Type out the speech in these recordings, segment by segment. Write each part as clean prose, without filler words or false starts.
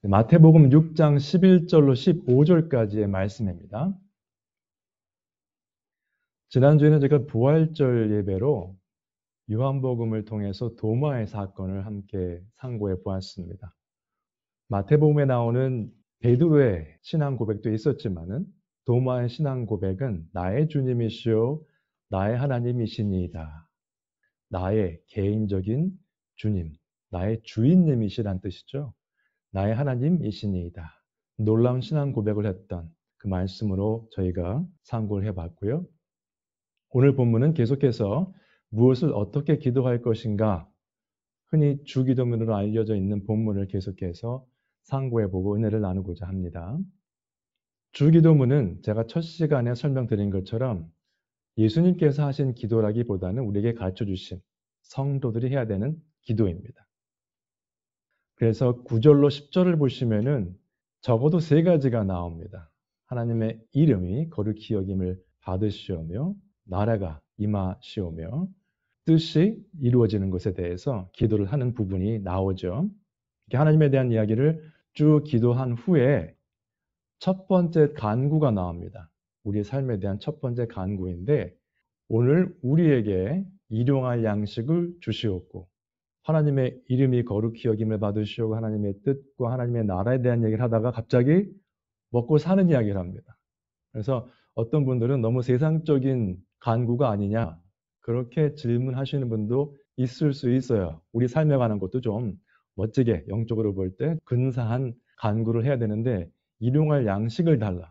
마태복음 6장 11절로 15절까지의 말씀입니다. 지난주에는 제가 부활절 예배로 요한복음을 통해서 도마의 사건을 함께 상고해 보았습니다. 마태복음에 나오는 베드로의 신앙 고백도 있었지만은 도마의 신앙 고백은 나의 주님이시요 나의 하나님이시니이다. 나의 개인적인 주님, 나의 주인님이시란 뜻이죠. 나의 하나님이시니이다. 놀라운 신앙 고백을 했던 그 말씀으로 저희가 상고를 해봤고요. 오늘 본문은 계속해서 무엇을 어떻게 기도할 것인가, 흔히 주기도문으로 알려져 있는 본문을 계속해서 상고해보고 은혜를 나누고자 합니다. 주기도문은 제가 첫 시간에 설명드린 것처럼 예수님께서 하신 기도라기보다는 우리에게 가르쳐주신 성도들이 해야 되는 기도입니다. 그래서 9절로 10절을 보시면은 적어도 세 가지가 나옵니다. 하나님의 이름이 거룩히 여김을 받으시오며 나라가 임하시오며 뜻이 이루어지는 것에 대해서 기도를 하는 부분이 나오죠. 이렇게 하나님에 대한 이야기를 쭉 기도한 후에 첫 번째 간구가 나옵니다. 우리의 삶에 대한 첫 번째 간구인데 오늘 우리에게 일용할 양식을 주시옵고 하나님의 이름이 거룩히 여김을 받으시오고 하나님의 뜻과 하나님의 나라에 대한 얘기를 하다가 갑자기 먹고 사는 이야기를 합니다. 그래서 어떤 분들은 너무 세상적인 간구가 아니냐 그렇게 질문하시는 분도 있을 수 있어요. 우리 삶에 관한 것도 좀 멋지게 영적으로 볼 때 근사한 간구를 해야 되는데 일용할 양식을 달라.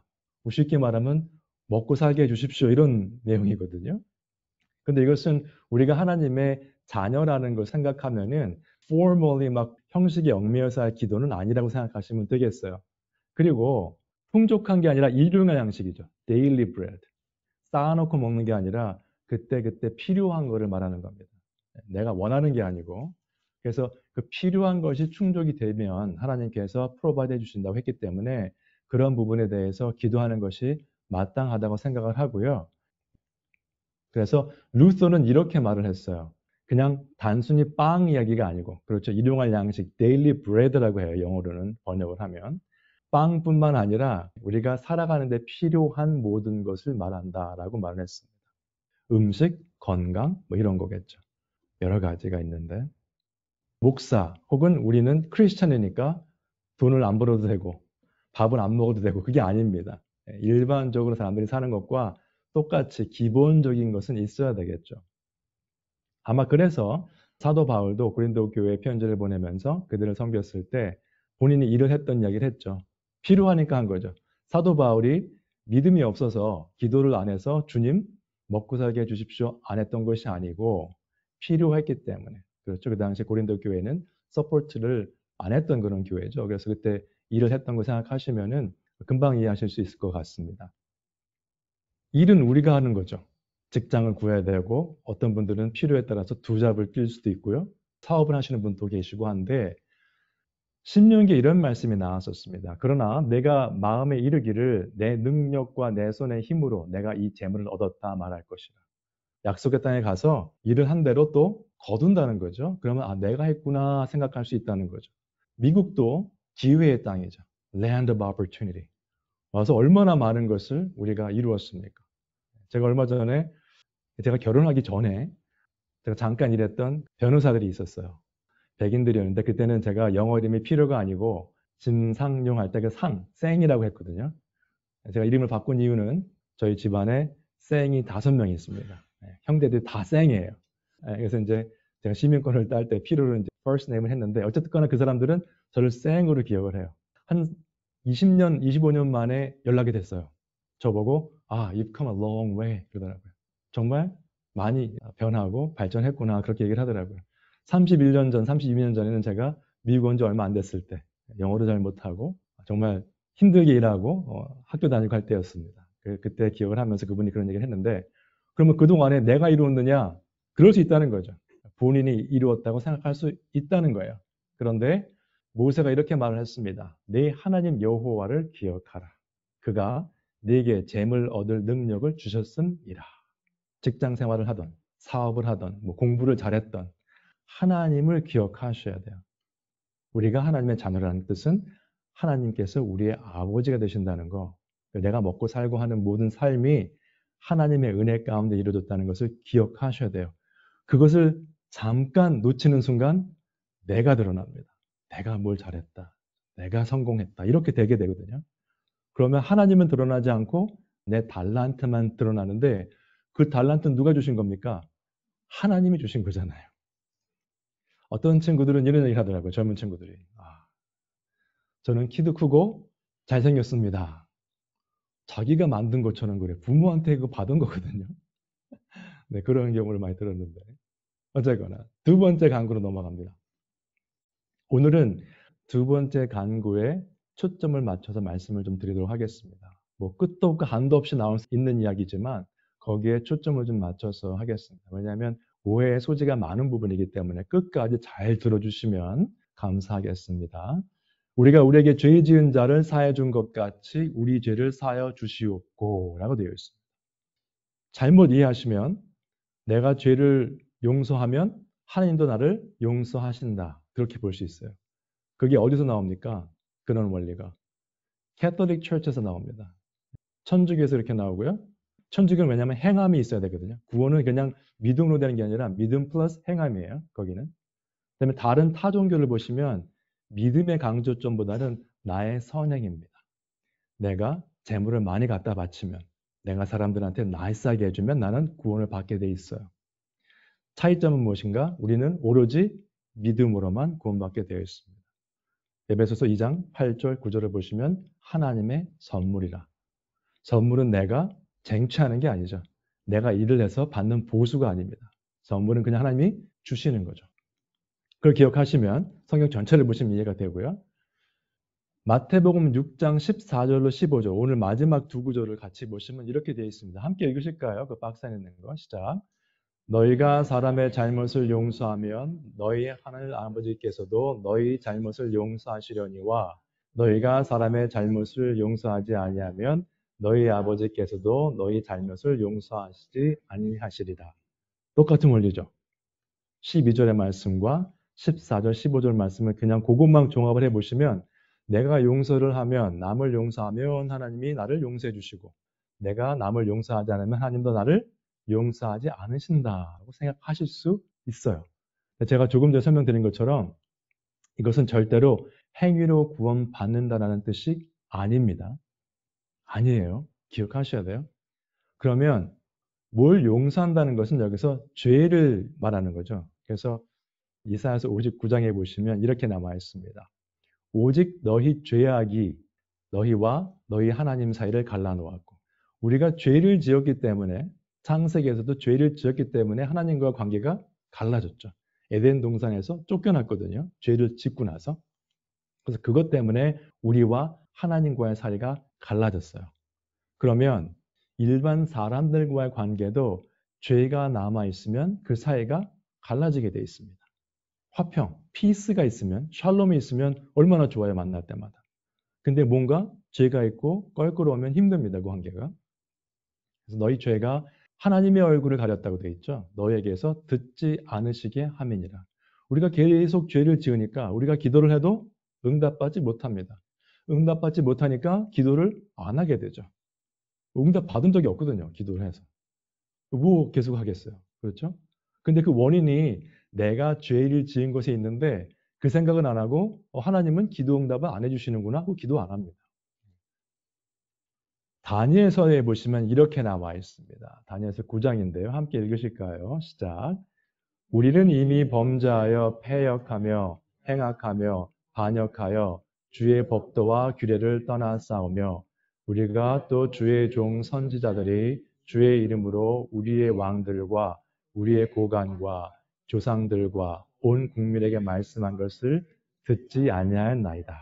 쉽게 말하면 먹고 살게 해주십시오 이런 내용이거든요. 근데 이것은 우리가 하나님의 자녀라는 걸 생각하면은 formally 막 형식에 얽매여서 할 기도는 아니라고 생각하시면 되겠어요. 그리고 풍족한 게 아니라 일용할 양식이죠. daily bread. 쌓아놓고 먹는 게 아니라 그때그때 필요한 거를 말하는 겁니다. 내가 원하는 게 아니고. 그래서 그 필요한 것이 충족이 되면 하나님께서 프로바이드 해주신다고 했기 때문에 그런 부분에 대해서 기도하는 것이 마땅하다고 생각을 하고요. 그래서 루터는 이렇게 말을 했어요. 그냥 단순히 빵 이야기가 아니고, 그렇죠. 일용할 양식, daily bread라고 해요. 영어로는 번역을 하면. 빵뿐만 아니라 우리가 살아가는데 필요한 모든 것을 말한다라고 말을 했습니다. 음식, 건강, 뭐 이런 거겠죠. 여러 가지가 있는데. 목사, 혹은 우리는 크리스찬이니까 돈을 안 벌어도 되고, 밥은 안 먹어도 되고, 그게 아닙니다. 일반적으로 사람들이 사는 것과 똑같이 기본적인 것은 있어야 되겠죠. 아마 그래서 사도 바울도 고린도 교회에 편지를 보내면서 그들을 섬겼을 때 본인이 일을 했던 이야기를 했죠. 필요하니까 한 거죠. 사도 바울이 믿음이 없어서 기도를 안 해서 주님 먹고 살게 해주십시오 안 했던 것이 아니고 필요했기 때문에. 그렇죠. 그 당시 고린도 교회는 서포트를 안 했던 그런 교회죠. 그래서 그때 일을 했던 거 생각하시면은 금방 이해하실 수 있을 것 같습니다. 일은 우리가 하는 거죠. 직장을 구해야 되고 어떤 분들은 필요에 따라서 두 잡을 낄 수도 있고요. 사업을 하시는 분도 계시고 한데 신명기에 이런 말씀이 나왔었습니다. 그러나 내가 마음에 이르기를 내 능력과 내 손의 힘으로 내가 이 재물을 얻었다 말할 것이라. 약속의 땅에 가서 일을 한 대로 또 거둔다는 거죠. 그러면 내가 했구나 생각할 수 있다는 거죠. 미국도 기회의 땅이죠. Land of Opportunity. 와서 얼마나 많은 것을 우리가 이루었습니까? 제가 얼마 전에 제가 결혼하기 전에 제가 잠깐 일했던 변호사들이 있었어요. 백인들이었는데 그때는 제가 영어 이름이 필요가 아니고 진상용 할 때 그 쌩이라고 했거든요. 제가 이름을 바꾼 이유는 저희 집안에 쌩이 5명이 있습니다. 형제들이 다 쌩이에요. 그래서 이제 제가 시민권을 딸 때 필요로 이제 first name을 했는데 어쨌든 간에 그 사람들은 저를 쌩으로 기억을 해요. 한 20년, 25년 만에 연락이 됐어요. 저보고 you've come a long way 그러더라고요. 정말 많이 변하고 발전했구나 그렇게 얘기를 하더라고요. 31년 전, 32년 전에는 제가 미국 온 지 얼마 안 됐을 때 영어도 잘 못하고 정말 힘들게 일하고 학교 다니고 할 때였습니다. 그때 기억을 하면서 그분이 그런 얘기를 했는데 그러면 그동안에 내가 이루었느냐? 그럴 수 있다는 거죠. 본인이 이루었다고 생각할 수 있다는 거예요. 그런데 모세가 이렇게 말을 했습니다. 네 하나님 여호와를 기억하라. 그가 네게 재물 얻을 능력을 주셨음이라. 직장 생활을 하던 사업을 하던 뭐 공부를 잘했던 하나님을 기억하셔야 돼요. 우리가 하나님의 자녀라는 뜻은 하나님께서 우리의 아버지가 되신다는 거, 내가 먹고 살고 하는 모든 삶이 하나님의 은혜 가운데 이루어졌다는 것을 기억하셔야 돼요. 그것을 잠깐 놓치는 순간 내가 드러납니다. 내가 뭘 잘했다. 내가 성공했다. 이렇게 되게 되거든요. 그러면 하나님은 드러나지 않고 내 달란트만 드러나는데 그 달란트는 누가 주신 겁니까? 하나님이 주신 거잖아요. 어떤 친구들은 이런 얘기를 하더라고요. 젊은 친구들이. 저는 키도 크고 잘생겼습니다. 자기가 만든 것처럼 그래. 부모한테 그거 받은 거거든요. 네, 그런 경우를 많이 들었는데. 어쨌거나 두 번째 강구로 넘어갑니다. 오늘은 두 번째 강구에 초점을 맞춰서 말씀을 좀 드리도록 하겠습니다. 뭐 끝도 없고 한도 없이 나올 수 있는 이야기지만 거기에 초점을 좀 맞춰서 하겠습니다. 왜냐하면 오해의 소지가 많은 부분이기 때문에 끝까지 잘 들어주시면 감사하겠습니다. 우리가 우리에게 죄 지은 자를 사해 준 것 같이 우리 죄를 사하여 주시옵고 라고 되어 있습니다. 잘못 이해하시면 내가 죄를 용서하면 하나님도 나를 용서하신다. 그렇게 볼 수 있어요. 그게 어디서 나옵니까? 그런 원리가. 캐톨릭 철치에서 나옵니다. 천주교에서 이렇게 나오고요. 천주교는 왜냐하면 행함이 있어야 되거든요. 구원은 그냥 믿음으로 되는 게 아니라 믿음 플러스 행함이에요. 거기는. 그다음에 다른 타 종교를 보시면 믿음의 강조점보다는 나의 선행입니다. 내가 재물을 많이 갖다 바치면, 내가 사람들한테 나이스하게 해주면 나는 구원을 받게 돼 있어요. 차이점은 무엇인가? 우리는 오로지 믿음으로만 구원받게 되어 있습니다. 에베소서 2장 8절 9절을 보시면 하나님의 선물이라. 선물은 내가 쟁취하는 게 아니죠. 내가 일을 해서 받는 보수가 아닙니다. 선물은 그냥 하나님이 주시는 거죠. 그걸 기억하시면 성경 전체를 보시면 이해가 되고요. 마태복음 6장 14절로 15절, 오늘 마지막 두 구절을 같이 보시면 이렇게 되어 있습니다. 함께 읽으실까요? 그 박스에 있는 거 시작. 너희가 사람의 잘못을 용서하면 너희 하늘 아버지께서도 너희 잘못을 용서하시려니와 너희가 사람의 잘못을 용서하지 아니하면 너희 아버지께서도 너희 잘못을 용서하시지 아니하시리라. 똑같은 원리죠. 12절의 말씀과 14절, 15절 말씀을 그냥 그것만 종합을 해보시면 내가 용서를 하면 남을 용서하면 하나님이 나를 용서해 주시고 내가 남을 용서하지 않으면 하나님도 나를 용서하지 않으신다고 생각하실 수 있어요. 제가 조금 전에 설명드린 것처럼 이것은 절대로 행위로 구원받는다는 뜻이 아닙니다. 아니에요. 기억하셔야 돼요. 그러면 뭘 용서한다는 것은 여기서 죄를 말하는 거죠. 그래서 이사야서 59장에 보시면 이렇게 남아 있습니다. 오직 너희 죄악이 너희와 너희 하나님 사이를 갈라놓았고 우리가 죄를 지었기 때문에 창세기에서도 죄를 지었기 때문에 하나님과 관계가 갈라졌죠. 에덴 동산에서 쫓겨났거든요. 죄를 짓고 나서. 그래서 그것 때문에 우리와 하나님과의 사이가 갈라졌어요. 그러면 일반 사람들과의 관계도 죄가 남아있으면 그 사이가 갈라지게 돼 있습니다. 화평, 피스가 있으면, 샬롬이 있으면 얼마나 좋아요, 만날 때마다. 근데 뭔가 죄가 있고 껄끄러우면 힘듭니다, 그 관계가. 그래서 너희 죄가 하나님의 얼굴을 가렸다고 돼 있죠. 너에게서 듣지 않으시게 함이니라. 우리가 계속 죄를 지으니까 우리가 기도를 해도 응답받지 못합니다. 응답받지 못하니까 기도를 안 하게 되죠. 응답 받은 적이 없거든요, 기도를 해서. 뭐 계속 하겠어요. 그렇죠? 근데 그 원인이 내가 죄를 지은 것에 있는데 그 생각은 안 하고 하나님은 기도 응답을 안 해주시는구나 하고 기도 안 합니다. 다니엘서에 보시면 이렇게 나와 있습니다. 다니엘서 9장인데요. 함께 읽으실까요? 시작. 우리는 이미 범죄하여 패역하며 행악하며 반역하여 주의 법도와 규례를 떠나 싸우며 우리가 또 주의 종 선지자들이 주의 이름으로 우리의 왕들과 우리의 고관과 조상들과 온 국민에게 말씀한 것을 듣지 아니하였나이다.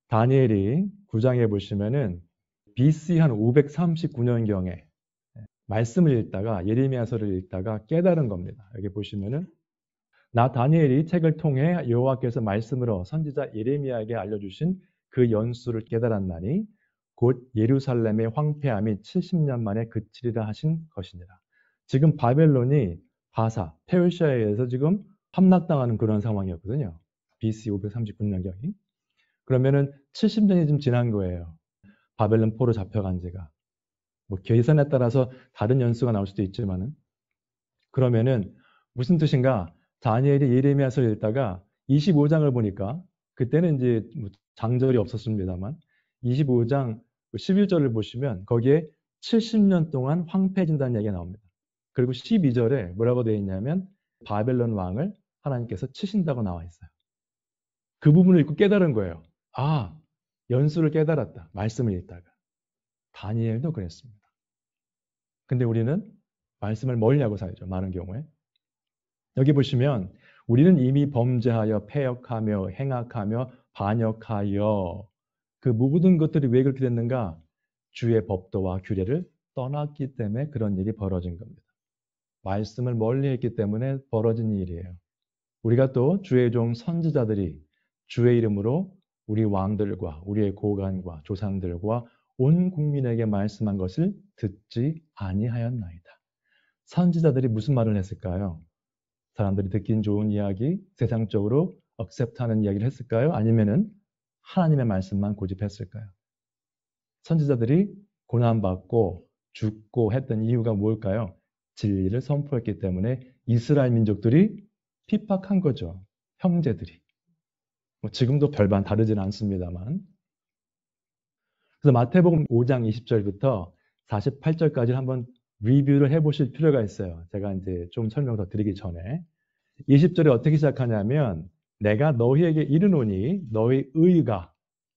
다니엘이 9장에 보시면은 BC 한 539년경에 말씀을 읽다가 예레미야서를 읽다가 깨달은 겁니다. 여기 보시면은 나 다니엘이 책을 통해 여호와께서 말씀으로 선지자 예레미야에게 알려주신 그 연수를 깨달았나니 곧 예루살렘의 황폐함이 70년 만에 그치리라 하신 것이니라. 지금 바벨론이 바사, 페르시아에 의해서 지금 함락당하는 그런 상황이었거든요. BC 539년경이. 그러면은 70년이 좀 지난 거예요. 바벨론 포로 잡혀간 지가. 뭐 계산에 따라서 다른 연수가 나올 수도 있지만은. 그러면은 무슨 뜻인가? 다니엘이 예레미야서를 읽다가 25장을 보니까 그때는 이제 뭐 장절이 없었습니다만 25장 11절을 보시면 거기에 70년 동안 황폐해진다는 얘기가 나옵니다. 그리고 12절에 뭐라고 되어 있냐면 바벨론 왕을 하나님께서 치신다고 나와 있어요. 그 부분을 읽고 깨달은 거예요. 아, 연수를 깨달았다. 말씀을 읽다가. 다니엘도 그랬습니다. 근데 우리는 말씀을 멀리 하고 살죠. 많은 경우에. 여기 보시면 우리는 이미 범죄하여 패역하며 행악하며 반역하여 그 모든 것들이 왜 그렇게 됐는가? 주의 법도와 규례를 떠났기 때문에 그런 일이 벌어진 겁니다. 말씀을 멀리 했기 때문에 벌어진 일이에요. 우리가 또 주의 종 선지자들이 주의 이름으로 우리 왕들과 우리의 고관과 조상들과 온 국민에게 말씀한 것을 듣지 아니하였나이다. 선지자들이 무슨 말을 했을까요? 사람들이 듣긴 좋은 이야기, 세상적으로 억셉트하는 이야기를 했을까요? 아니면은 하나님의 말씀만 고집했을까요? 선지자들이 고난받고 죽고 했던 이유가 뭘까요? 진리를 선포했기 때문에 이스라엘 민족들이 핍박한 거죠. 형제들이. 뭐 지금도 별반 다르지는 않습니다만. 그래서 마태복음 5장 20절부터 48절까지 한번 리뷰를 해보실 필요가 있어요. 제가 이제 좀 설명 더 드리기 전에. 20절에 어떻게 시작하냐면 내가 너희에게 이르노니 너희 의가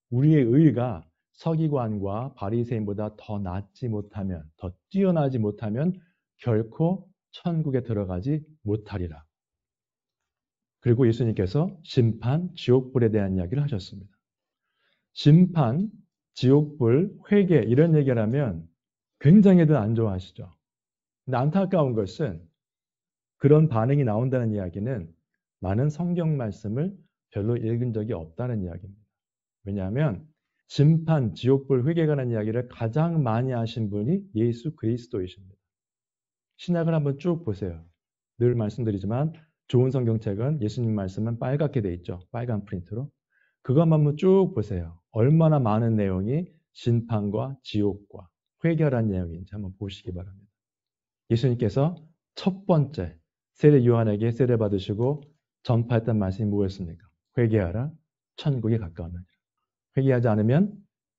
우리의 의가 서기관과 바리새인보다 더 낫지 못하면 더 뛰어나지 못하면 결코 천국에 들어가지 못하리라. 그리고 예수님께서 심판, 지옥불에 대한 이야기를 하셨습니다. 심판, 지옥불, 회개 이런 얘기를 하면 굉장히들 안 좋아하시죠. 근데 안타까운 것은 그런 반응이 나온다는 이야기는 나는 성경 말씀을 별로 읽은 적이 없다는 이야기입니다. 왜냐하면 심판, 지옥불, 회개에 관한 이야기를 가장 많이 하신 분이 예수 그리스도이십니다. 신약을 한번 쭉 보세요. 늘 말씀드리지만 좋은 성경책은 예수님 말씀은 빨갛게 돼 있죠. 빨간 프린트로. 그것만 한번 쭉 보세요. 얼마나 많은 내용이 심판과 지옥과 회개라는 내용인지 한번 보시기 바랍니다. 예수님께서 첫 번째 세례 요한에게 세례 받으시고 전파했던 말씀이 뭐였습니까? 회개하라, 천국에 가까웠느니라. 회개하지 않으면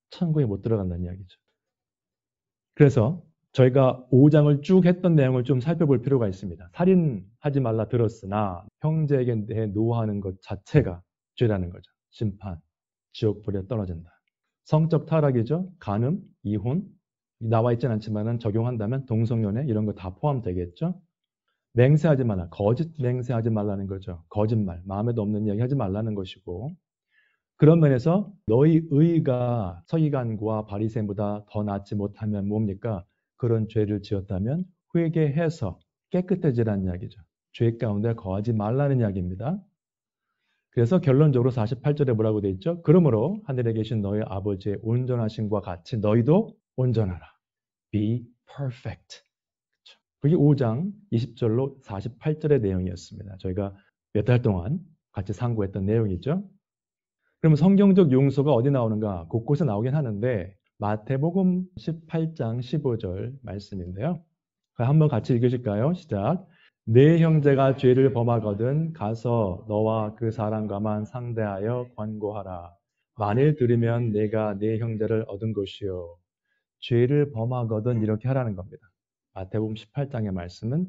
천국에 못 들어간다는 이야기죠. 그래서 저희가 5장을 쭉 했던 내용을 좀 살펴볼 필요가 있습니다. 살인하지 말라 들었으나 형제에게 대해 노하는 것 자체가 죄라는 거죠. 심판, 지옥불에 떨어진다. 성적 타락이죠. 간음, 이혼, 나와 있지는 않지만 적용한다면 동성연애 이런 거 다 포함되겠죠. 맹세하지 말라. 거짓 맹세하지 말라는 거죠. 거짓말, 마음에도 없는 이야기 하지 말라는 것이고 그런 면에서 너희 의가 서기관과 바리새인보다 더 낫지 못하면 뭡니까? 그런 죄를 지었다면 회개해서 깨끗해지라는 이야기죠. 죄 가운데 거하지 말라는 이야기입니다. 그래서 결론적으로 48절에 뭐라고 되어 있죠? 그러므로 하늘에 계신 너희 아버지의 온전하심과 같이 너희도 온전하라. Be perfect. 그게 5장 20절로 48절의 내용이었습니다. 저희가 몇 달 동안 같이 상고했던 내용이죠. 그럼 성경적 용서가 어디 나오는가? 곳곳에 나오긴 하는데 마태복음 18장 15절 말씀인데요. 한번 같이 읽으실까요? 시작. 네 형제가 죄를 범하거든 가서 너와 그 사람과만 상대하여 권고하라. 만일 들으면 내가 네 형제를 얻은 것이요. 죄를 범하거든 이렇게 하라는 겁니다. 마태복음 18장의 말씀은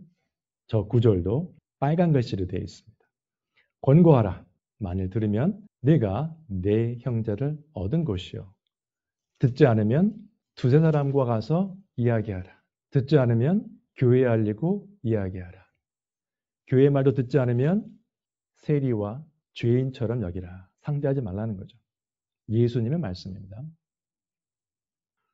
저 구절도 빨간 글씨로 되어 있습니다. 권고하라. 만일 들으면 네가 네 형제를 얻은 것이요. 듣지 않으면 두세 사람과 가서 이야기하라. 듣지 않으면 교회에 알리고 이야기하라. 교회 말도 듣지 않으면 세리와 죄인처럼 여기라. 상대하지 말라는 거죠. 예수님의 말씀입니다.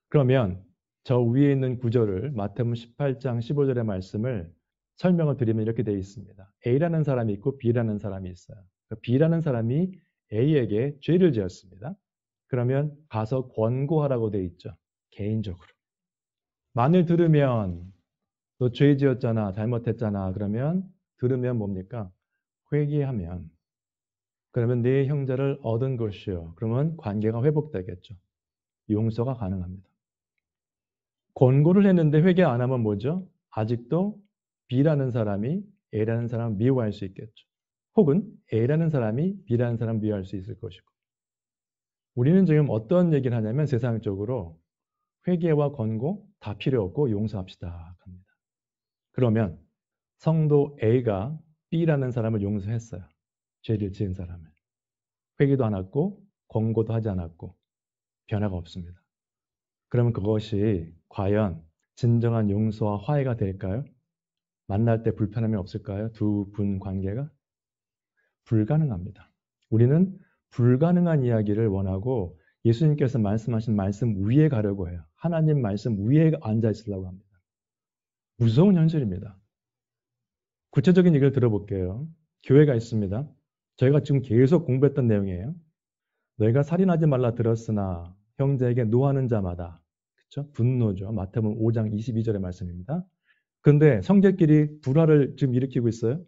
그러면 저 위에 있는 구절을 마태복음 18장 15절의 말씀을 설명을 드리면 이렇게 되어 있습니다. A라는 사람이 있고 B라는 사람이 있어요. B라는 사람이 A에게 죄를 지었습니다. 그러면 가서 권고하라고 되어 있죠. 개인적으로. 만일 들으면 너 죄 지었잖아. 잘못했잖아. 그러면 들으면 뭡니까? 회개하면 그러면 네 형제를 얻은 것이요. 그러면 관계가 회복되겠죠. 용서가 가능합니다. 권고를 했는데 회개 안 하면 뭐죠? 아직도 B라는 사람이 A라는 사람을 미워할 수 있겠죠. 혹은 A라는 사람이 B라는 사람을 미워할 수 있을 것이고. 우리는 지금 어떤 얘기를 하냐면 세상적으로 회개와 권고 다 필요 없고 용서합시다 합니다. 그러면 성도 A가 B라는 사람을 용서했어요. 죄를 지은 사람을. 회개도 안 했고 권고도 하지 않았고 변화가 없습니다. 그러면 그것이 과연 진정한 용서와 화해가 될까요? 만날 때 불편함이 없을까요? 두 분 관계가? 불가능합니다. 우리는 불가능한 이야기를 원하고 예수님께서 말씀하신 말씀 위에 가려고 해요. 하나님 말씀 위에 앉아 있으려고 합니다. 무서운 현실입니다. 구체적인 얘기를 들어볼게요. 교회가 있습니다. 저희가 지금 계속 공부했던 내용이에요. 너희가 살인하지 말라 들었으나 형제에게 노하는 자마다, 그렇죠? 분노죠. 마태복음 5장 22절의 말씀입니다. 그런데 형제끼리 불화를 지금 일으키고 있어요.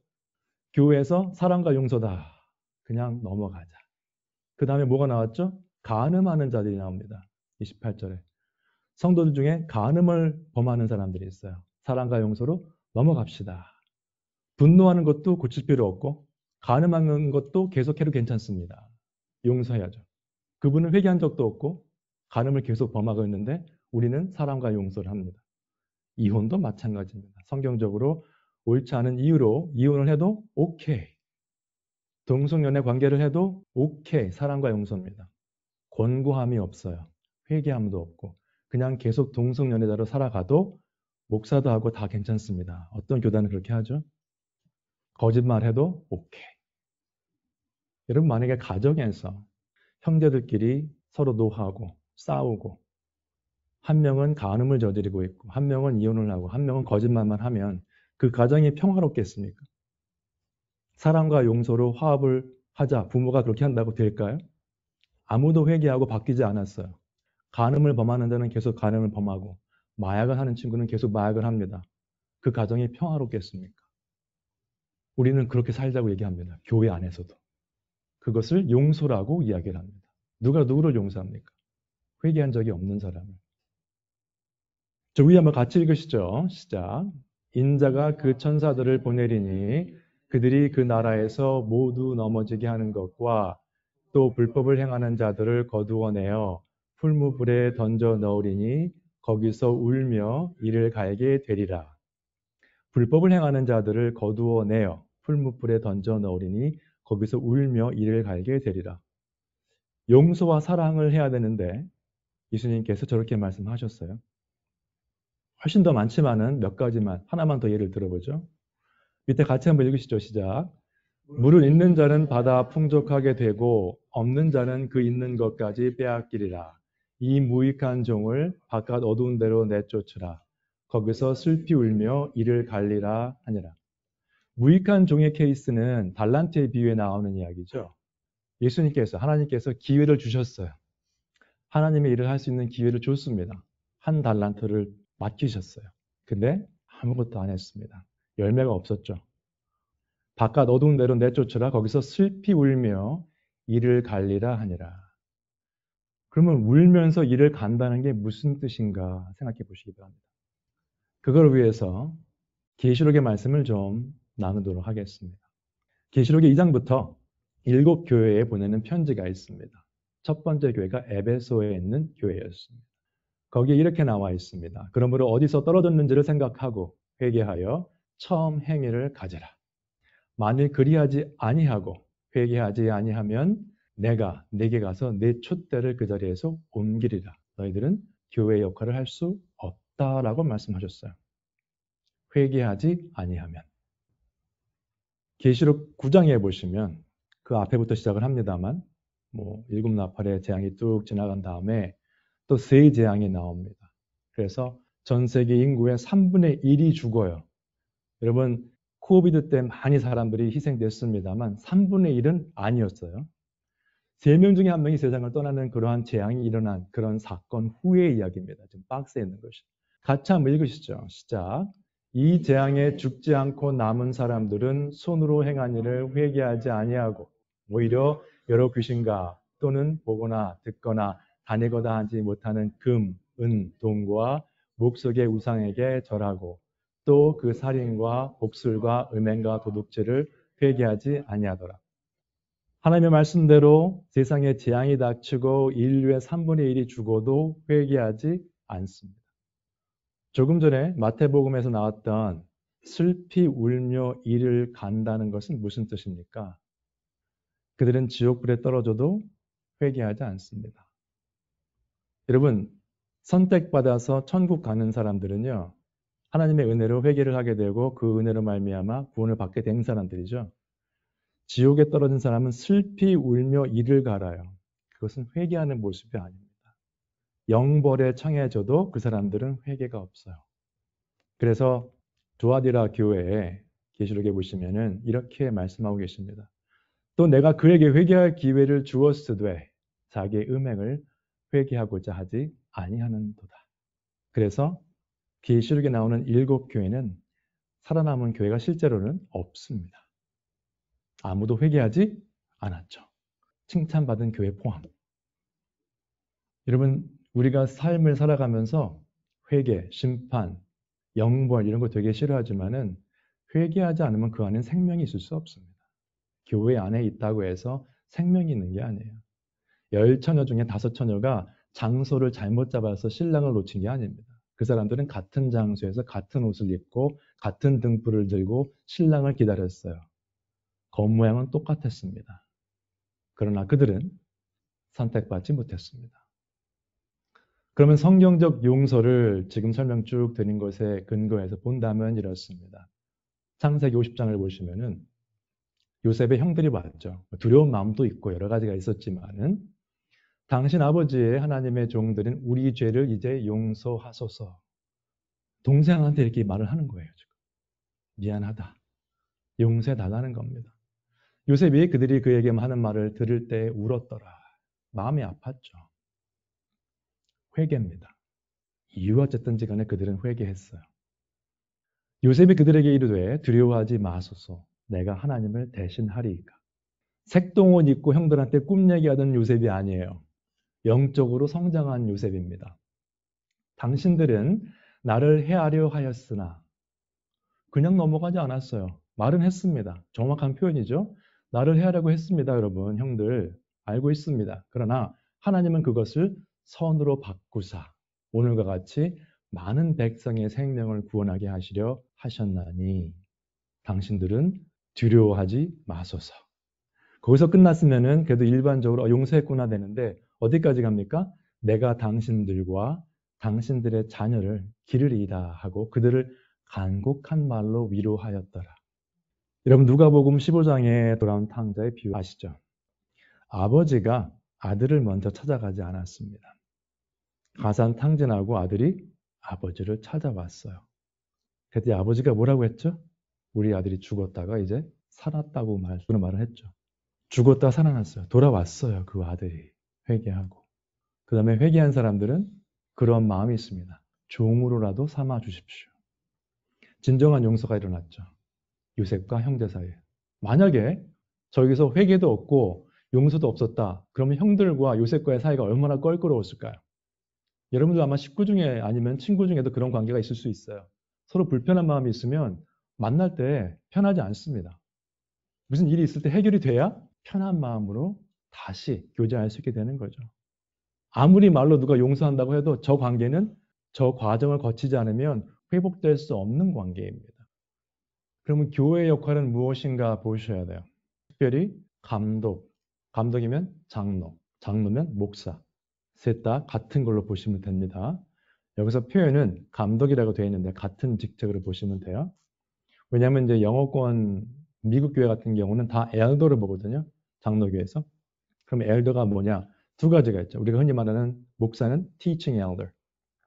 교회에서 사랑과 용서다. 그냥 넘어가자. 그 다음에 뭐가 나왔죠? 간음하는 자들이 나옵니다. 28절에. 성도들 중에 간음을 범하는 사람들이 있어요. 사랑과 용서로 넘어갑시다. 분노하는 것도 고칠 필요 없고 간음하는 것도 계속해도 괜찮습니다. 용서해야죠. 그분은 회개한 적도 없고 간음을 계속 범하고 있는데 우리는 사랑과 용서를 합니다. 이혼도 마찬가지입니다. 성경적으로 옳지 않은 이유로 이혼을 해도 오케이. 동성연애 관계를 해도 오케이. 사랑과 용서입니다. 권고함이 없어요. 회개함도 없고 그냥 계속 동성연애자로 살아가도 목사도 하고 다 괜찮습니다. 어떤 교단은 그렇게 하죠? 거짓말해도 오케이. 여러분 만약에 가정에서 형제들끼리 서로 노하고 싸우고 한 명은 간음을 저지르고 있고 한 명은 이혼을 하고 한 명은 거짓말만 하면 그 가정이 평화롭겠습니까? 사랑과 용서로 화합을 하자 부모가 그렇게 한다고 될까요? 아무도 회개하고 바뀌지 않았어요. 간음을 범하는 데는 계속 간음을 범하고 마약을 하는 친구는 계속 마약을 합니다. 그 가정이 평화롭겠습니까? 우리는 그렇게 살자고 얘기합니다. 교회 안에서도. 그것을 용서라고 이야기를 합니다. 누가 누구를 용서합니까? 회개한 적이 없는 사람을. 저 위에 한번 같이 읽으시죠. 시작. 인자가 그 천사들을 보내리니 그들이 그 나라에서 모두 넘어지게 하는 것과 또 불법을 행하는 자들을 거두어내어 풀무불에 던져 넣으리니 거기서 울며 이를 갈게 되리라. 불법을 행하는 자들을 거두어내어 풀무불에 던져 넣으리니 거기서 울며 이를 갈게 되리라. 용서와 사랑을 해야 되는데 예수님께서 저렇게 말씀하셨어요. 훨씬 더 많지만은 몇 가지만 하나만 더 예를 들어보죠. 밑에 같이 한번 읽으시죠. 시작. 물을 있는 자는 받아 풍족하게 되고 없는 자는 그 있는 것까지 빼앗기리라. 이 무익한 종을 바깥 어두운 데로 내쫓으라. 거기서 슬피 울며 이를 갈리라 하니라. 무익한 종의 케이스는 달란트의 비유에 나오는 이야기죠. 예수님께서 하나님께서 기회를 주셨어요. 하나님의 일을 할 수 있는 기회를 줬습니다. 한 달란트를 맡기셨어요. 근데 아무것도 안 했습니다. 열매가 없었죠. 바깥 어두운 데로 내쫓으라. 거기서 슬피 울며 이를 갈리라 하니라. 그러면 울면서 이를 간다는 게 무슨 뜻인가 생각해 보시기 바랍니다. 그걸 위해서 계시록의 말씀을 좀 나누도록 하겠습니다. 계시록의 2장부터 7교회에 보내는 편지가 있습니다. 첫 번째 교회가 에베소에 있는 교회였습니다. 거기에 이렇게 나와 있습니다. 그러므로 어디서 떨어졌는지를 생각하고 회개하여 처음 행위를 가져라. 만일 그리하지 아니하고 회개하지 아니하면 내가 네게 가서 네 촛대를 그 자리에서 옮기리라. 너희들은 교회의 역할을 할 수 없다라고 말씀하셨어요. 회개하지 아니하면. 계시록 9장에 보시면 그 앞에부터 시작을 합니다만 일곱 나팔의 재앙이 뚝 지나간 다음에 또 세 재앙이 나옵니다. 그래서 전 세계 인구의 3분의 1이 죽어요. 여러분 코비드 때 많이 사람들이 희생됐습니다만 3분의 1은 아니었어요. 3명 중에 1명이 세상을 떠나는 그러한 재앙이 일어난 그런 사건 후의 이야기입니다. 지금 박스에 있는 것이. 같이 한번 읽으시죠. 시작. 이 재앙에 죽지 않고 남은 사람들은 손으로 행한 일을 회개하지 아니하고 오히려 여러 귀신과 또는 보거나 듣거나 다니거나 하지 못하는 금, 은, 동과 목석의 우상에게 절하고 또 그 살인과 복술과 음행과 도둑질을 회개하지 아니하더라. 하나님의 말씀대로 세상에 재앙이 닥치고 인류의 3분의 1이 죽어도 회개하지 않습니다. 조금 전에 마태복음에서 나왔던 슬피 울며 이를 간다는 것은 무슨 뜻입니까? 그들은 지옥불에 떨어져도 회개하지 않습니다. 여러분, 선택받아서 천국 가는 사람들은요, 하나님의 은혜로 회개를 하게 되고 그 은혜로 말미암아 구원을 받게 된 사람들이죠. 지옥에 떨어진 사람은 슬피 울며 이를 갈아요. 그것은 회개하는 모습이 아닙니다. 영벌에 청해져도 그 사람들은 회개가 없어요. 그래서 두아디라 교회에 계시록에 보시면은 이렇게 말씀하고 계십니다. 또 내가 그에게 회개할 기회를 주었으되 자기의 음행을 회개하고자 하지 아니하는도다. 그래서 계시록에 나오는 7교회는 살아남은 교회가 실제로는 없습니다. 아무도 회개하지 않았죠. 칭찬받은 교회 포함. 여러분, 우리가 삶을 살아가면서 회개, 심판, 영벌 이런 거 되게 싫어하지만은 회개하지 않으면 그 안에 생명이 있을 수 없습니다. 교회 안에 있다고 해서 생명이 있는 게 아니에요. 10처녀 중에 5처녀가 장소를 잘못 잡아서 신랑을 놓친 게 아닙니다. 그 사람들은 같은 장소에서 같은 옷을 입고 같은 등불을 들고 신랑을 기다렸어요. 겉모양은 똑같았습니다. 그러나 그들은 선택받지 못했습니다. 그러면 성경적 용서를 지금 설명 쭉 드린 것에 근거해서 본다면 이렇습니다. 창세기 50장을 보시면은 요셉의 형들이 왔죠. 두려운 마음도 있고 여러 가지가 있었지만은 당신 아버지의 하나님의 종들은 우리 죄를 이제 용서하소서. 동생한테 이렇게 말을 하는 거예요. 지금. 미안하다. 용서해달라는 겁니다. 요셉이 그들이 그에게 하는 말을 들을 때 울었더라. 마음이 아팠죠. 회개입니다. 이유가 어쨌든지 간에 그들은 회개했어요. 요셉이 그들에게 이르되 두려워하지 마소서. 내가 하나님을 대신하리이까. 색동옷 입고 형들한테 꿈 얘기하던 요셉이 아니에요. 영적으로 성장한 요셉입니다. 당신들은 나를 해하려 하였으나 그냥 넘어가지 않았어요. 말은 했습니다. 정확한 표현이죠. 나를 해하려고 했습니다. 여러분, 형들 알고 있습니다. 그러나 하나님은 그것을 선으로 바꾸사 오늘과 같이 많은 백성의 생명을 구원하게 하시려 하셨나니 당신들은 두려워하지 마소서. 거기서 끝났으면은 그래도 일반적으로 용서했구나 되는데 어디까지 갑니까? 내가 당신들과 당신들의 자녀를 기르리이다 하고 그들을 간곡한 말로 위로하였더라. 여러분 누가복음 15장에 돌아온 탕자의 비유 아시죠? 아버지가 아들을 먼저 찾아가지 않았습니다. 가산 탕진하고 아들이 아버지를 찾아왔어요. 그때 아버지가 뭐라고 했죠? 우리 아들이 죽었다가 이제 살았다고 그런 말을 했죠. 죽었다 살아났어요. 돌아왔어요. 그 아들이 회개하고. 그 다음에 회개한 사람들은 그런 마음이 있습니다. 종으로라도 삼아 주십시오. 진정한 용서가 일어났죠. 요셉과 형제 사이에. 만약에 저기서 회개도 없고 용서도 없었다. 그러면 형들과 요셉과의 사이가 얼마나 껄끄러웠을까요? 여러분들 아마 식구 중에 아니면 친구 중에도 그런 관계가 있을 수 있어요. 서로 불편한 마음이 있으면 만날 때 편하지 않습니다. 무슨 일이 있을 때 해결이 돼야 편한 마음으로 다시 교제할 수 있게 되는 거죠. 아무리 말로 누가 용서한다고 해도 저 관계는 저 과정을 거치지 않으면 회복될 수 없는 관계입니다. 그러면 교회의 역할은 무엇인가 보셔야 돼요. 특별히 감독이면 장로, 장로면 목사. 셋 다 같은 걸로 보시면 됩니다. 여기서 표현은 감독이라고 되어 있는데 같은 직책으로 보시면 돼요. 왜냐하면 이제 영어권 미국 교회 같은 경우는 다 엘더를 보거든요. 장로교회에서. 그럼 엘더가 뭐냐? 두 가지가 있죠. 우리가 흔히 말하는 목사는 teaching elder.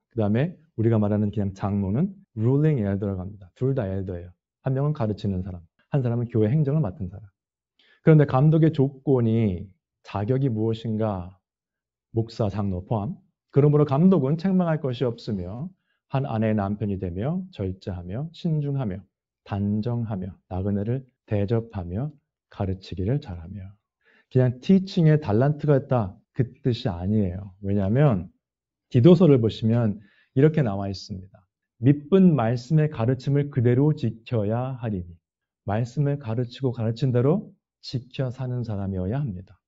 그 다음에 우리가 말하는 그냥 장로는 ruling elder라고 합니다. 둘 다 엘더예요. 한 명은 가르치는 사람, 한 사람은 교회 행정을 맡은 사람. 그런데 감독의 조건이 자격이 무엇인가? 목사, 장로 포함. 그러므로 감독은 책망할 것이 없으며 한 아내의 남편이 되며 절제하며 신중하며 단정하며 나그네를 대접하며 가르치기를 잘하며. 그냥 티칭의 달란트가 있다. 그 뜻이 아니에요. 왜냐하면 디도서를 보시면 이렇게 나와 있습니다. 믿은 말씀의 가르침을 그대로 지켜야 하리니. 말씀을 가르치고 가르친 대로 지켜 사는 사람이어야 합니다.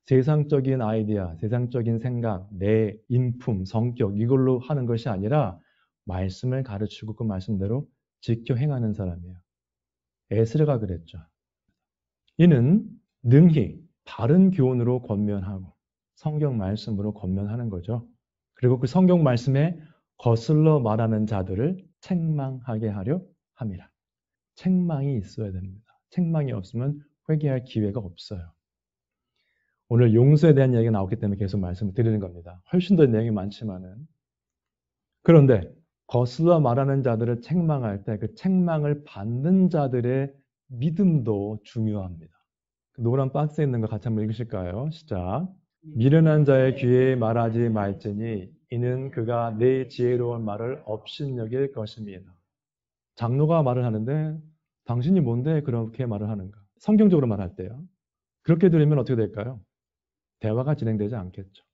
세상적인 아이디어, 세상적인 생각, 내 인품, 성격 이걸로 하는 것이 아니라 말씀을 가르치고 그 말씀대로 지켜 행하는 사람이에요. 에스라가 그랬죠. 이는 능히 바른 교훈으로 권면하고 성경 말씀으로 권면하는 거죠. 그리고 그 성경 말씀에 거슬러 말하는 자들을 책망하게 하려 함이라. 책망이 있어야 됩니다. 책망이 없으면 회개할 기회가 없어요. 오늘 용서에 대한 이야기가 나왔기 때문에 계속 말씀을 드리는 겁니다. 훨씬 더 내용이 많지만은. 그런데 거슬러 말하는 자들을 책망할 때 그 책망을 받는 자들의 믿음도 중요합니다. 그 노란 박스에 있는 거 같이 한번 읽으실까요? 시작. 미련한 자의 귀에 말하지 말지니 이는 그가 내 지혜로운 말을 업신여길 것임이다. 장로가 말을 하는데 당신이 뭔데 그렇게 말을 하는가? 성경적으로 말할 때요. 그렇게 들으면 어떻게 될까요? 대화가 진행되지 않겠죠.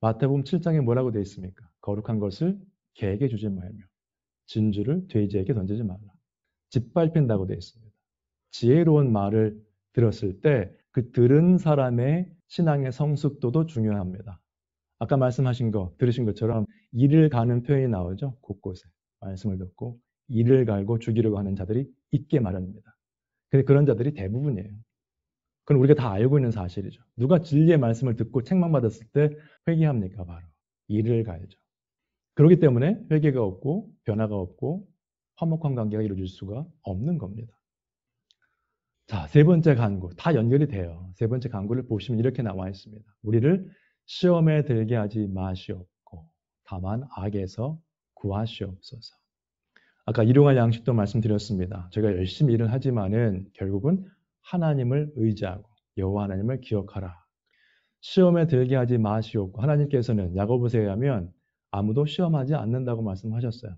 마태복음 7장에 뭐라고 되어 있습니까? 거룩한 것을 개에게 주지 말며 진주를 돼지에게 던지지 말라. 짓밟힌다고 되어 있습니다. 지혜로운 말을 들었을 때 그 들은 사람의 신앙의 성숙도도 중요합니다. 아까 말씀하신 거, 들으신 것처럼 이를 가는 표현이 나오죠. 곳곳에 말씀을 듣고 이를 갈고 죽이려고 하는 자들이 있게 마련입니다. 근데 그런 자들이 대부분이에요. 그건 우리가 다 알고 있는 사실이죠. 누가 진리의 말씀을 듣고 책망받았을 때 회개합니까? 바로 이를 갈죠. 그렇기 때문에 회개가 없고 변화가 없고 화목한 관계가 이루어질 수가 없는 겁니다. 자, 세 번째 간구. 다 연결이 돼요. 세 번째 간구를 보시면 이렇게 나와 있습니다. 우리를 시험에 들게 하지 마시옵고 다만 악에서 구하시옵소서. 아까 일용할 양식도 말씀드렸습니다. 제가 열심히 일을 하지만은 결국은 하나님을 의지하고 여호와 하나님을 기억하라. 시험에 들게 하지 마시옵고 하나님께서는 야고보서에 의하면 아무도 시험하지 않는다고 말씀하셨어요.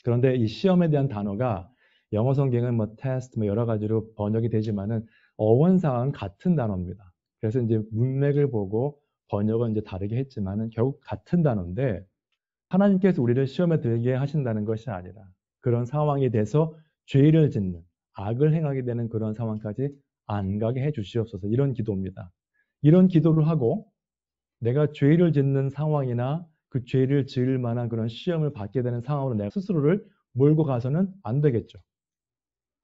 그런데 이 시험에 대한 단어가 영어 성경은 뭐 테스트 뭐 여러 가지로 번역이 되지만은 어원상은 같은 단어입니다. 그래서 이제 문맥을 보고 번역은 이제 다르게 했지만은 결국 같은 단어인데 하나님께서 우리를 시험에 들게 하신다는 것이 아니라 그런 상황이 돼서 죄를 짓는 악을 행하게 되는 그런 상황까지 안 가게 해 주시옵소서 이런 기도입니다. 이런 기도를 하고 내가 죄를 짓는 상황이나 그 죄를 지을 만한 그런 시험을 받게 되는 상황으로 내가 스스로를 몰고 가서는 안 되겠죠.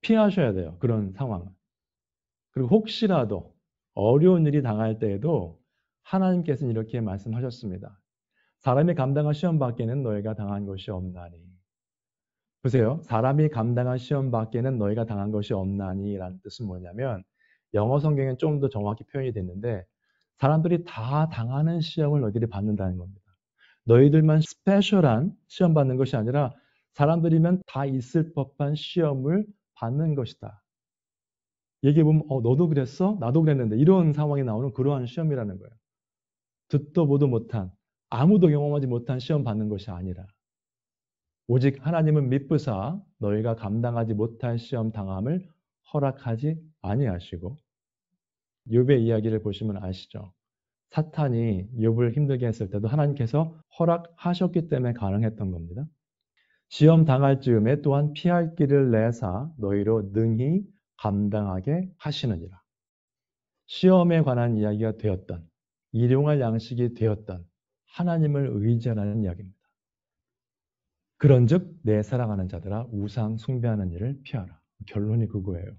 피하셔야 돼요. 그런 상황은. 그리고 혹시라도 어려운 일이 당할 때에도 하나님께서는 이렇게 말씀하셨습니다. 사람이 감당한 시험 밖에는 너희가 당한 것이 없나니. 보세요. 사람이 감당한 시험 밖에는 너희가 당한 것이 없나니 라는 뜻은 뭐냐면 영어 성경엔 좀 더 정확히 표현이 됐는데 사람들이 다 당하는 시험을 너희들이 받는다는 겁니다. 너희들만 스페셜한 시험 받는 것이 아니라 사람들이면 다 있을 법한 시험을 받는 것이다. 얘기해보면 너도 그랬어? 나도 그랬는데 이런 상황이 나오는 그러한 시험이라는 거예요. 듣도 보도 못한 아무도 경험하지 못한 시험 받는 것이 아니라 오직 하나님은 미쁘사 너희가 감당하지 못할 시험 당함을 허락하지 아니하시고 욥의 이야기를 보시면 아시죠? 사탄이 욥을 힘들게 했을 때도 하나님께서 허락하셨기 때문에 가능했던 겁니다. 시험 당할 즈음에 또한 피할 길을 내사 너희로 능히 감당하게 하시느니라. 시험에 관한 이야기가 되었던 일용할 양식이 되었던 하나님을 의지하라는 이야기입니다. 그런즉 내 사랑하는 자들아 우상 숭배하는 일을 피하라. 결론이 그거예요.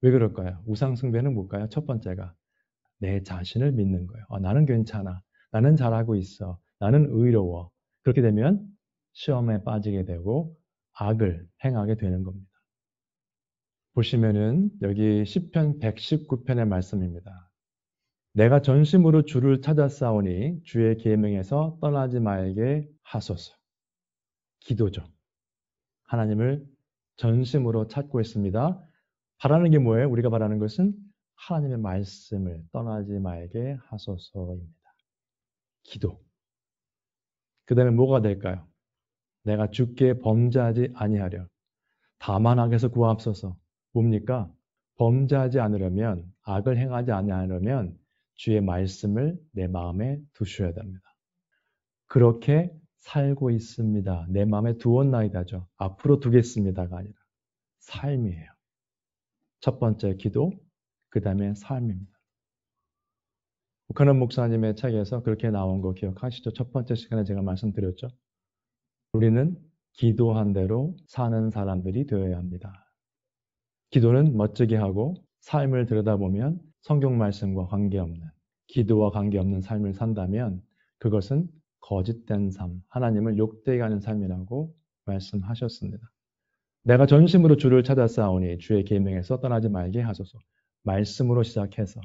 왜 그럴까요? 우상 숭배는 뭘까요? 첫 번째가 내 자신을 믿는 거예요. 나는 괜찮아. 나는 잘하고 있어. 나는 의로워. 그렇게 되면 시험에 빠지게 되고 악을 행하게 되는 겁니다. 보시면은 여기 시편 119편의 말씀입니다. 내가 전심으로 주를 찾았사오니 주의 계명에서 떠나지 말게 하소서. 기도죠. 하나님을 전심으로 찾고 있습니다. 바라는 게 뭐예요? 우리가 바라는 것은 하나님의 말씀을 떠나지 말게 하소서입니다. 기도. 그 다음에 뭐가 될까요? 내가 주께 범죄하지 아니하려 다만 악에서 구하옵소서. 뭡니까? 범죄하지 않으려면, 악을 행하지 않으려면 주의 말씀을 내 마음에 두셔야 됩니다. 그렇게 살고 있습니다. 내 마음에 두었나이다죠. 앞으로 두겠습니다가 아니라 삶이에요. 첫 번째 기도, 그 다음에 삶입니다. 부카넌 목사님의 책에서 그렇게 나온 거 기억하시죠? 첫 번째 시간에 제가 말씀드렸죠. 우리는 기도한 대로 사는 사람들이 되어야 합니다. 기도는 멋지게 하고 삶을 들여다보면 성경 말씀과 관계없는, 기도와 관계없는 삶을 산다면 그것은 거짓된 삶, 하나님을 욕되게 하는 삶이라고 말씀하셨습니다. 내가 전심으로 주를 찾았사오니 주의 계명에서 떠나지 말게 하소서. 말씀으로 시작해서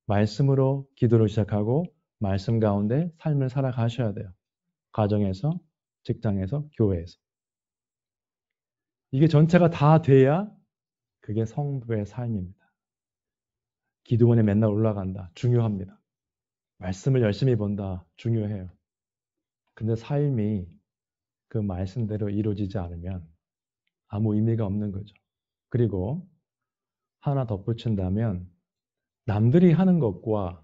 말씀으로 기도를 시작하고 말씀 가운데 삶을 살아가셔야 돼요. 가정에서, 직장에서, 교회에서. 이게 전체가 다 돼야 그게 성도의 삶입니다. 기도원에 맨날 올라간다. 중요합니다. 말씀을 열심히 본다. 중요해요. 근데 삶이 그 말씀대로 이루어지지 않으면 아무 의미가 없는 거죠. 그리고 하나 덧붙인다면 남들이 하는 것과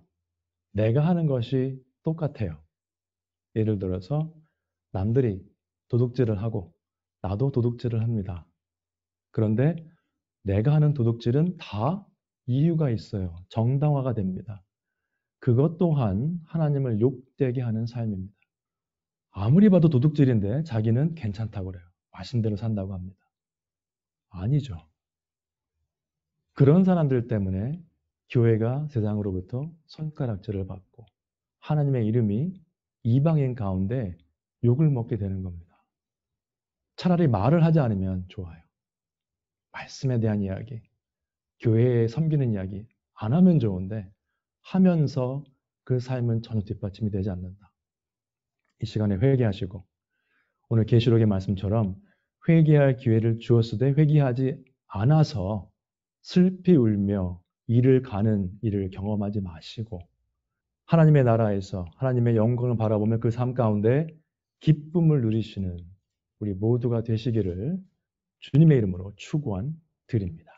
내가 하는 것이 똑같아요. 예를 들어서 남들이 도둑질을 하고 나도 도둑질을 합니다. 그런데 내가 하는 도둑질은 다 이유가 있어요. 정당화가 됩니다. 그것 또한 하나님을 욕되게 하는 삶입니다. 아무리 봐도 도둑질인데 자기는 괜찮다고 그래요. 맛있는 대로 산다고 합니다. 아니죠. 그런 사람들 때문에 교회가 세상으로부터 손가락질을 받고 하나님의 이름이 이방인 가운데 욕을 먹게 되는 겁니다. 차라리 말을 하지 않으면 좋아요. 말씀에 대한 이야기, 교회에 섬기는 이야기 안 하면 좋은데 하면서 그 삶은 전혀 뒷받침이 되지 않는다. 이 시간에 회개하시고 오늘 계시록의 말씀처럼 회개할 기회를 주었으되 회개하지 않아서 슬피 울며 이를 가는 일을 경험하지 마시고 하나님의 나라에서 하나님의 영광을 바라보며 그 삶 가운데 기쁨을 누리시는 우리 모두가 되시기를 주님의 이름으로 축원 드립니다.